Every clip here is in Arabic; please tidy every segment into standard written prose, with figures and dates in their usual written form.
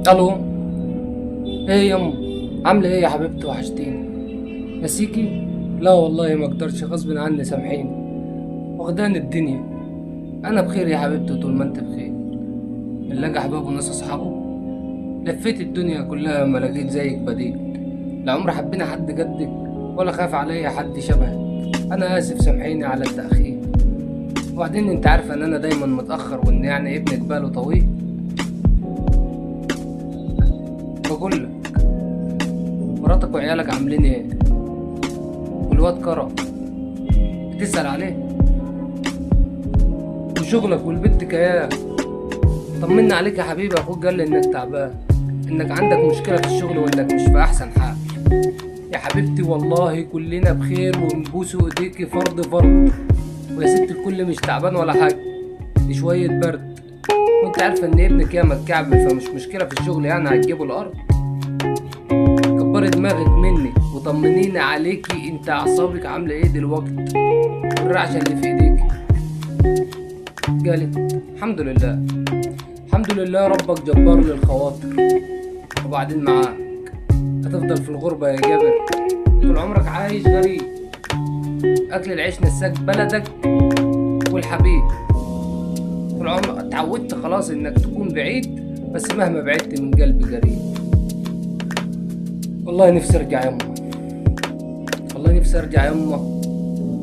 الو. ايه يما؟ عامله ايه يا حبيبتي؟ وحشتيني. نسيكي؟ لا والله ما اقدرش، غصب عني، سامحيني. واخداني الدنيا. انا بخير يا حبيبتي طول ما انت بخير. نلاقي احباب وناس اصحابه. لفيت الدنيا كلها ما لقيت زيك بديل. لا عمر حبينا حد قدك، ولا خاف عليا حد شبهك. انا اسف، سامحيني على التاخير. وبعدين انت عارفه ان انا دايما متاخر، وان يعني ابنك باله طويل. بقول لك، مراتك وعيالك عاملين ايه؟ والواد كرم، بتسأل عليه؟ وشغلك والبت كيان؟ طمنا عليك يا حبيبي، اخوك قال لي انك تعبان، انك عندك مشكلة في الشغل، وانك مش في احسن حال. يا حبيبتي والله كلنا بخير، ونبوسوا ايديكي فرد فرد. ويا ست الكل مش تعبان ولا حاجة، دي شوية برد. وانت عارفة ان ابنك ياما اتكعبل، فمش مشكلة في الشغل يعني هتجيبه الارض. كبري دماغك مني وطمنيني عليكي، انت اعصابك عاملة ايه دلوقتي؟ والرعشة اللي في ايديكي؟ قالت الحمد لله. الحمد لله، ربك جبار للخواطر. وبعدين معاك، هتفضل في الغربة يا جابر طول عمرك عايش غريب. أكل العيش نساك بلدك والحبيب. طول عمرك اتعودت خلاص إنك تكون بعيد، بس مهما بعدت من قلبي قريب. والله نفسي أرجع يما، والله نفسي أرجع يما،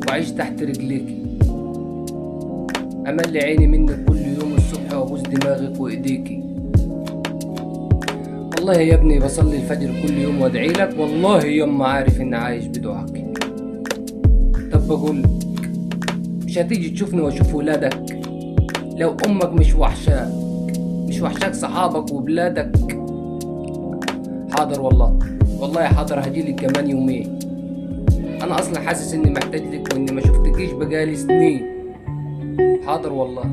وأعيش تحت رجليكي. أملي عيني منك كل يوم الصبح، وأبوس دماغك وإيديكي. والله يا ابني بصلي الفجر كل يوم وادعي لك، والله يما عارف اني عايش بدعاك. طب بقول، مش هتيجي تشوفني واشوف ولادك؟ لو امك مش وحشاك، مش وحشاك صحابك وبلادك؟ حاضر والله، والله حاضر، هجيلك كمان يومين. انا اصلا حاسس اني محتاج لك، واني ما شفتكيش بقالي سنين. حاضر والله،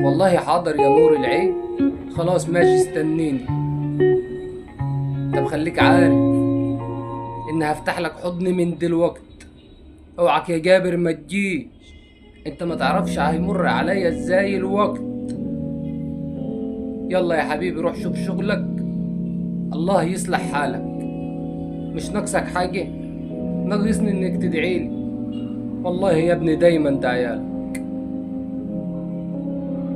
والله حاضر يا نور العين. خلاص ماشي، استنيني. طب خليك عارف اني هفتح لك حضني من دلوقت. اوعك يا جابر ما تجيش، انت ما تعرفش هيمر عليا ازاي الوقت. يلا يا حبيبي روح شوف شغلك، الله يصلح حالك. مش ناقصك حاجة؟ ناقصني انك تدعيلي. والله يا ابني دايما دعيالك.